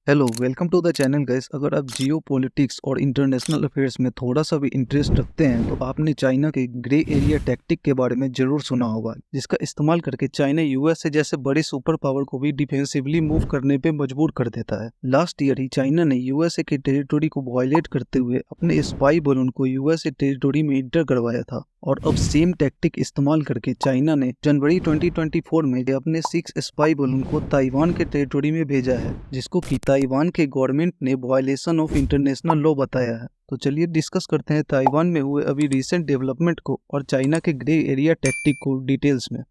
Hello, welcome to the channel guys. अगर आप geopolitics और इंटरनेशनल अफेयर्स में थोड़ा सा भी इंटरेस्ट रखते हैं तो आपने चाइना के ग्रे एरिया टैक्टिक के बारे में जरूर सुना होगा, जिसका इस्तेमाल करके चाइना यूएसए जैसे बड़े सुपर पावर को भी डिफेंसिवली मूव करने पे मजबूर कर देता है। लास्ट ईयर ही चाइना ने यूएसए के टेरिटोरी को वायलेट करते हुए अपने स्पाई बलून को यूएसए टेरिटोरी में इंटर करवाया था, और अब सेम टैक्टिक इस्तेमाल करके चाइना ने जनवरी 2024 में अपने 6 स्पाई बलून को ताइवान के टेरिटोरी में भेजा है, जिसको कि ताइवान के गवर्नमेंट ने वायलेशन ऑफ इंटरनेशनल लॉ बताया है। तो चलिए डिस्कस करते हैं ताइवान में हुए अभी रिसेंट डेवलपमेंट को और चाइना के ग्रे एरिया टैक्टिक को डिटेल्स में।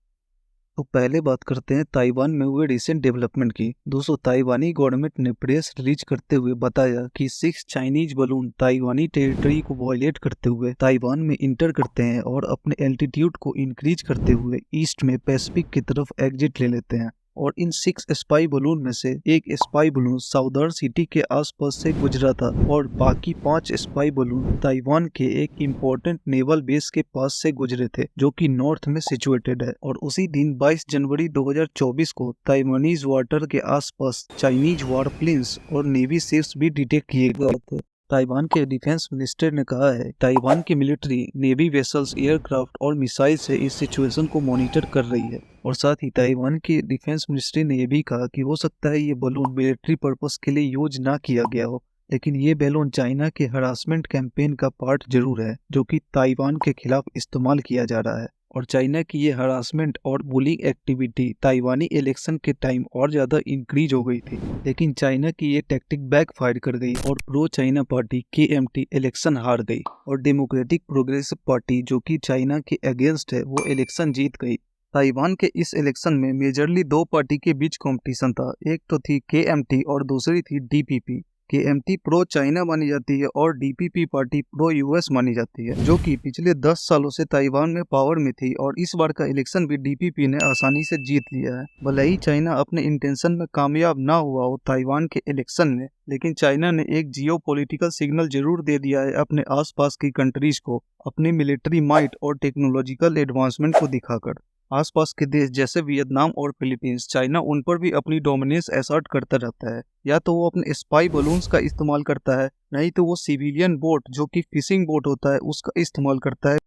तो पहले बात करते हैं ताइवान में हुए रिसेंट डेवलपमेंट की। दोस्तों, ताइवानी गवर्नमेंट ने प्रेस रिलीज करते हुए बताया कि 6 चाइनीज बलून ताइवानी टेरिटरी को वायलेट करते हुए ताइवान में इंटर करते हैं और अपने एल्टीट्यूड को इंक्रीज करते हुए ईस्ट में पैसिफिक की तरफ एग्जिट ले लेते हैं। और इन 6 स्पाई बलून में से एक स्पाई बलून साउदर्न सिटी के आसपास से गुजरा था और बाकी 5 स्पाई बलून ताइवान के एक इम्पोर्टेंट नेवल बेस के पास से गुजरे थे, जो कि नॉर्थ में सिचुएटेड है। और उसी दिन 22 जनवरी 2024 को ताइवानीज वाटर के आसपास चाइनीज वारप्लेन्स और नेवी शिप्स भी डिटेक्ट किए गए थे। ताइवान के डिफेंस मिनिस्टर ने कहा है ताइवान की मिलिट्री नेवी वेसल्स, एयरक्राफ्ट और मिसाइल से इस सिचुएशन को मॉनिटर कर रही है। और साथ ही ताइवान की डिफेंस मिनिस्ट्री ने यह भी कहा कि हो सकता है ये बलून मिलिट्री पर्पस के लिए यूज ना किया गया हो, लेकिन ये बैलून चाइना के हरासमेंट कैंपेन का पार्ट जरूर है, जो कि ताइवान के खिलाफ इस्तेमाल किया जा रहा है। और चाइना की ये हरासमेंट और बुलिंग एक्टिविटी ताइवानी इलेक्शन के टाइम और ज्यादा इंक्रीज हो गई थी, लेकिन चाइना की ये टैक्टिक बैकफायर कर गई और pro China party KMT election हार गई और डेमोक्रेटिक प्रोग्रेसिव पार्टी, जो कि चाइना के अगेंस्ट है, वो इलेक्शन जीत गई। ताइवान के इस इलेक्शन में मेजरली 2 पार्टी के बीच कंपटीशन था। एक तो थी KMT और दूसरी थी DPP। KMT प्रो चाइना मानी जाती है और DPP पार्टी प्रो US मानी जाती है, जो कि पिछले 10 सालों से ताइवान में पावर में थी। और इस बार का इलेक्शन भी DPP ने आसानी से जीत लिया है। भले ही चाइना अपने इंटेंशन में कामयाब ना हुआ हो ताइवान के इलेक्शन में, लेकिन चाइना ने एक जियो पॉलिटिकल सिग्नल जरूर दे दिया है अपने आसपास की कंट्रीज को, अपनी मिलिट्री माइट और टेक्नोलॉजिकल एडवांसमेंट को दिखाकर। आसपास के देश जैसे वियतनाम और फिलीपींस, चाइना उन पर भी अपनी डोमिनेंस असर्ट करता रहता है। या तो वो अपने स्पाई बलून्स का इस्तेमाल करता है, नहीं तो वो सिविलियन बोट, जो कि फिशिंग बोट होता है, उसका इस्तेमाल करता है।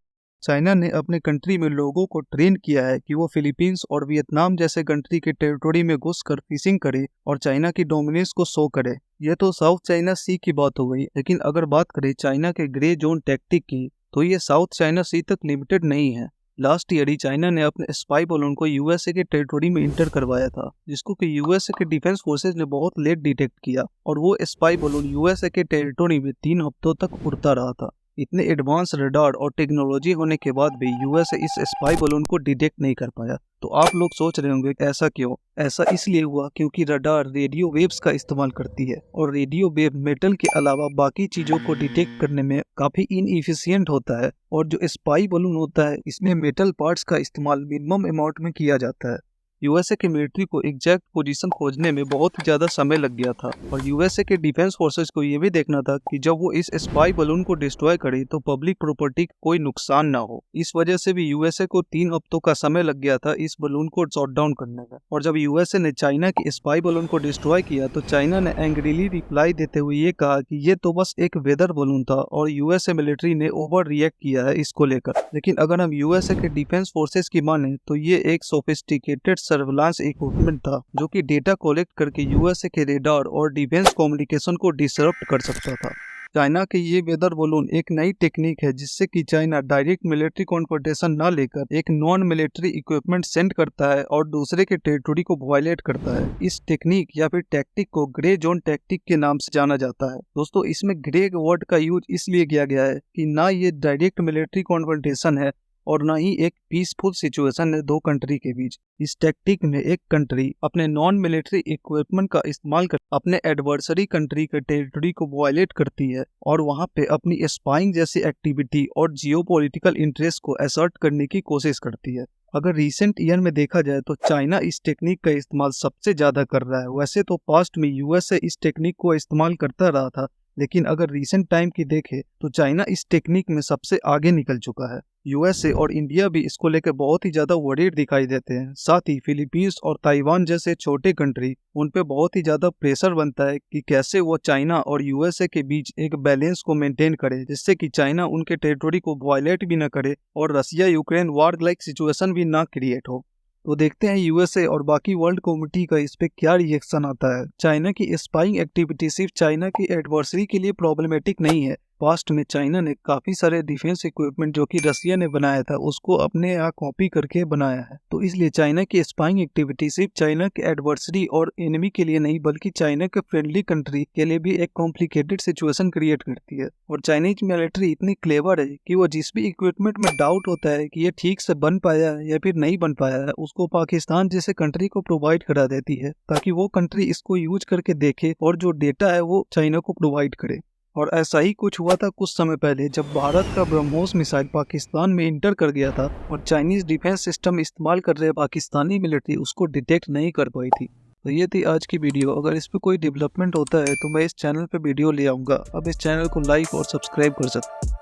चाइना ने अपने कंट्री में लोगों को ट्रेन किया है कि वो फिलीपींस और वियतनाम जैसे कंट्री के टेरिटोरी में घुसकर फिशिंग करे और चाइना की डोमिनेंस को शो करे। ये तो साउथ चाइना सी की बात हो गई, लेकिन अगर बात करें चाइना के ग्रे जोन टैक्टिक की, तो ये साउथ चाइना सी तक लिमिटेड नहीं है। लास्ट ईयर ही चाइना ने अपने स्पाई बलून को यूएसए के टेरिटोरी में इंटर करवाया था, जिसको कि यूएसए के डिफेंस फोर्सेज ने बहुत लेट डिटेक्ट किया, और वो स्पाई बलून यूएसए के टेरिटोरी में 3 हफ्तों तक उड़ता रहा था। इतने एडवांस रडार और टेक्नोलॉजी होने के बाद भी यूएसए इस स्पाई बलून को डिटेक्ट नहीं कर पाया। तो आप लोग सोच रहे होंगे ऐसा क्यों? ऐसा इसलिए हुआ क्योंकि रडार रेडियो वेव्स का इस्तेमाल करती है, और रेडियो वेव मेटल के अलावा बाकी चीजों को डिटेक्ट करने में काफी इनएफिशिएंट होता है। और जो स्पाई बलून होता है, इसमें मेटल पार्ट्स का इस्तेमाल मिनिमम अमाउंट में किया जाता है। यूएसए के मिलिट्री को एग्जैक्ट पोजीशन खोजने में बहुत ज्यादा समय लग गया था, और यूएसए के डिफेंस फोर्सेस को ये भी देखना था कि जब वो इस स्पाई बलून को डिस्ट्रॉय करे तो पब्लिक प्रॉपर्टी को कोई नुकसान ना हो। इस वजह से भी यूएसए को 3 हफ्तों का समय लग गया था इस बलून को शॉट डाउन करने में। और जब यूएसए ने चाइना की स्पाई बलून को डिस्ट्रॉय किया तो चाइना ने एंग्रीली रिप्लाई देते हुए ये कहा कि ये तो बस एक वेदर बलून था और यूएसए मिलिट्री ने ओवर रिएक्ट किया है इसको लेकर। लेकिन अगर हम यूएसए के डिफेंस फोर्सेस की माने तो ये एक सोफिस्टिकेटेड सर्विलांस इक्विपमेंट था, जो कि डेटा कलेक्ट करके यूएसए के रेडार और डिफेंस कम्युनिकेशन को डिसरप्ट कर सकता था। चाइना के ये वेदर बलून एक नई टेक्निक है, जिससे कि चाइना डायरेक्ट मिलिट्री कॉन्फ्रंटेशन न लेकर एक नॉन मिलिट्री इक्विपमेंट सेंड करता है और दूसरे के टेरिटोरी को वायलेट करता है। इस टेक्निक या फिर टैक्टिक को ग्रे जोन टैक्टिक के नाम से जाना जाता है। दोस्तों, इसमें ग्रे वर्ड का यूज इसलिए किया गया है कि ना ये डायरेक्ट मिलिट्री कॉन्फ्रंटेशन है और ना ही एक पीसफुल सिचुएशन है 2 कंट्री के बीच। इस टैक्टिक में एक कंट्री अपने नॉन मिलिट्री इक्विपमेंट का इस्तेमाल कर अपने एडवर्सरी कंट्री के टेरिटरी को वायलेट करती है और वहां पे अपनी स्पाइंग जैसी एक्टिविटी और जियोपॉलिटिकल इंटरेस्ट को असर्ट करने की कोशिश करती है। अगर रिसेंट ईयर में देखा जाए तो चाइना इस टेक्निक का इस्तेमाल सबसे ज्यादा कर रहा है। वैसे तो पास्ट में यूएसए इस टेक्निक को इस्तेमाल करता रहा था, लेकिन अगर रीसेंट टाइम की देखें तो चाइना इस टेक्निक में सबसे आगे निकल चुका है। यूएसए और इंडिया भी इसको लेकर बहुत ही ज़्यादा वरीड दिखाई देते हैं। साथ ही फिलीपींस और ताइवान जैसे छोटे कंट्री, उन पे बहुत ही ज़्यादा प्रेशर बनता है कि कैसे वो चाइना और यूएसए के बीच एक बैलेंस को मेंटेन करे, जिससे कि चाइना उनके टेरिटोरी को वायलेट भी ना करे और Russia Ukraine war like situation भी ना क्रिएट हो। तो देखते हैं यूएसए और बाकी वर्ल्ड कम्युनिटी का इस पे क्या रिएक्शन आता है। चाइना की स्पाइंग एक्टिविटी सिर्फ चाइना की एडवर्सरी के लिए प्रॉब्लमेटिक नहीं है। पास्ट में चाइना ने काफी सारे डिफेंस इक्विपमेंट जो कि रसिया ने बनाया था उसको अपने यहाँ कॉपी करके बनाया है। तो इसलिए चाइना की स्पाइंग एक्टिविटी सिर्फ चाइना के एडवर्सरी और एनिमी के लिए नहीं बल्कि चाइना के फ्रेंडली कंट्री के लिए भी एक कॉम्प्लिकेटेड सिचुएशन क्रिएट करती है। और चाइनीज मिलिट्री इतनी क्लेवर है कि वो जिस भी इक्विपमेंट में डाउट होता है कि ये ठीक से बन पाया है या फिर नहीं बन पाया है, उसको पाकिस्तान जैसे कंट्री को प्रोवाइड करा देती है ताकि वो कंट्री इसको यूज करके देखे और जो डेटा है वो चाइना को प्रोवाइड करे। और ऐसा ही कुछ हुआ था कुछ समय पहले जब भारत का ब्रह्मोस मिसाइल पाकिस्तान में इंटर कर गया था और चाइनीज डिफेंस सिस्टम इस्तेमाल कर रहे पाकिस्तानी मिलिट्री उसको डिटेक्ट नहीं कर पाई थी। तो ये थी आज की वीडियो। अगर इस पे कोई डेवलपमेंट होता है तो मैं इस चैनल पे वीडियो ले आऊँगा। अब इस चैनल को लाइक और सब्सक्राइब कर सकते हैं।